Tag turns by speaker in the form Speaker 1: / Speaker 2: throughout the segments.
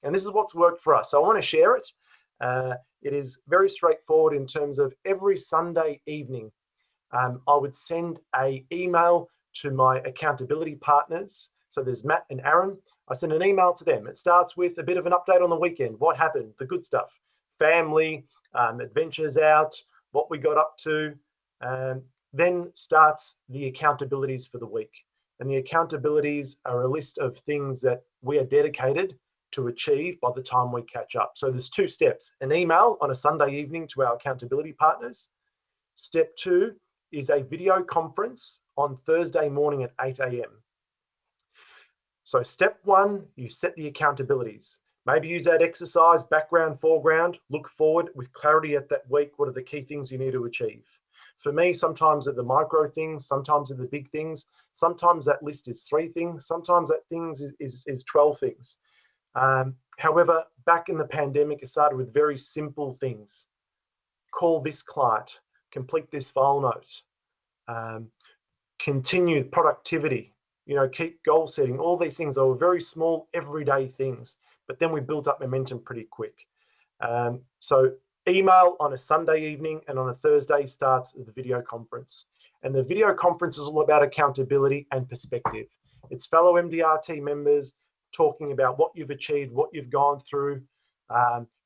Speaker 1: And this is what's worked for us. So I want to share it. It is very straightforward in terms of every Sunday evening, I would send an email to my accountability partners. So there's Matt and Aaron. I send an email to them. It starts with a bit of an update on the weekend, what happened, the good stuff, family, adventures out, what we got up to. Then starts the accountabilities for the week. And the accountabilities are a list of things that we are dedicated to achieve by the time we catch up. So there's 2 steps: an email on a Sunday evening to our accountability partners. Step 2 is a video conference on Thursday morning at 8 a.m. So step 1, you set the accountabilities. Maybe use that exercise, background, foreground, look forward with clarity at that week. What are the key things you need to achieve? For me, sometimes they're the micro things, sometimes they're the big things. Sometimes that list is 3 things. Sometimes that things is 12 things. However, back in the pandemic, it started with very simple things. Call this client, complete this file note, continue productivity, keep goal setting. All these things are very small, everyday things, but then we built up momentum pretty quick. So email on a Sunday evening, and on a Thursday starts the video conference. And the video conference is all about accountability and perspective. It's fellow MDRT members talking about what you've achieved, what you've gone through,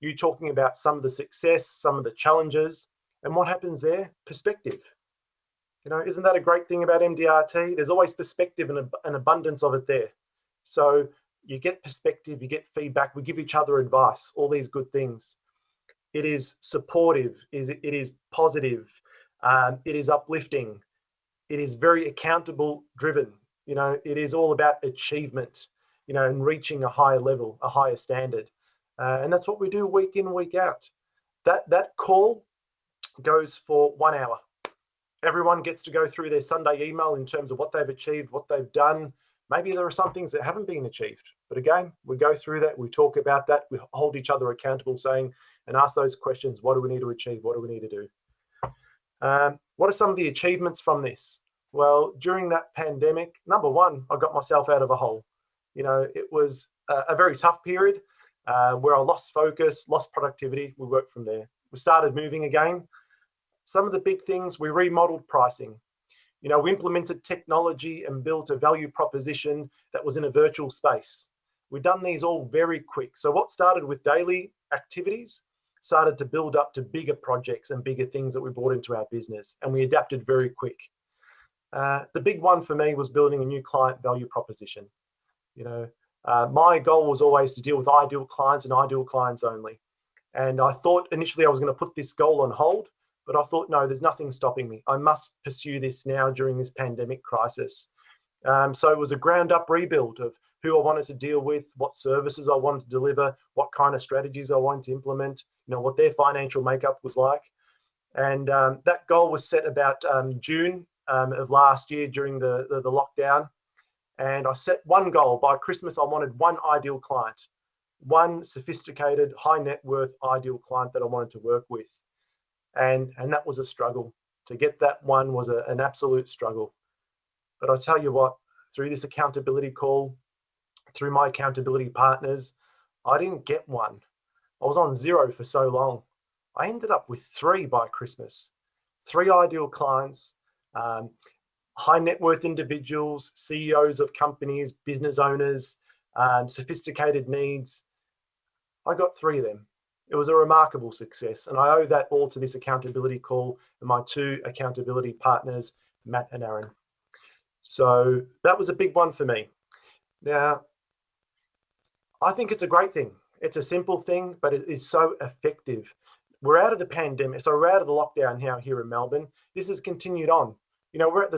Speaker 1: you talking about some of the success, some of the challenges, and what happens there? Perspective. Isn't that a great thing about MDRT? There's always perspective and an abundance of it there. So you get perspective, you get feedback, we give each other advice, all these good things. It is supportive, it is positive, it is uplifting, it is very accountable driven. It is all about achievement, and reaching a higher level, a higher standard. And that's what we do week in, week out. That call goes for 1 hour. Everyone gets to go through their Sunday email in terms of what they've achieved, what they've done. Maybe there are some things that haven't been achieved. But again, we go through that, we talk about that, we hold each other accountable, saying and ask those questions: what do we need to achieve? What do we need to do? What are some of the achievements from this? Well, during that pandemic, number 1, I got myself out of a hole. It was a very tough period where I lost focus, lost productivity. We worked from there. We started moving again. Some of the big things, we remodeled pricing. We implemented technology and built a value proposition that was in a virtual space. We've done these all very quick. So what started with daily activities started to build up to bigger projects and bigger things that we brought into our business, and we adapted very quick. The big one for me was building a new client value proposition. My goal was always to deal with ideal clients and ideal clients only. And I thought initially I was going to put this goal on hold, but I thought, no, there's nothing stopping me. I must pursue this now during this pandemic crisis. So it was a ground up rebuild of who I wanted to deal with, what services I wanted to deliver, what kind of strategies I wanted to implement, what their financial makeup was like. And that goal was set about June of last year during the lockdown. And I set one goal. By Christmas, I wanted one ideal client, one sophisticated, high net worth ideal client that I wanted to work with. And that was a struggle. To get that one was an absolute struggle. But I tell you what, through this accountability call, through my accountability partners, I didn't get one. I was on 0 for so long. I ended up with 3 by Christmas. 3 ideal clients, high net worth individuals, CEOs of companies, business owners, sophisticated needs. I got 3 of them. It was a remarkable success, and I owe that all to this accountability call and my 2 accountability partners, Matt and Aaron. So that was a big one for me. Now, I think it's a great thing. It's a simple thing, but it is so effective. We're out of the pandemic, so we're out of the lockdown now here in Melbourne. This has continued on. We're at the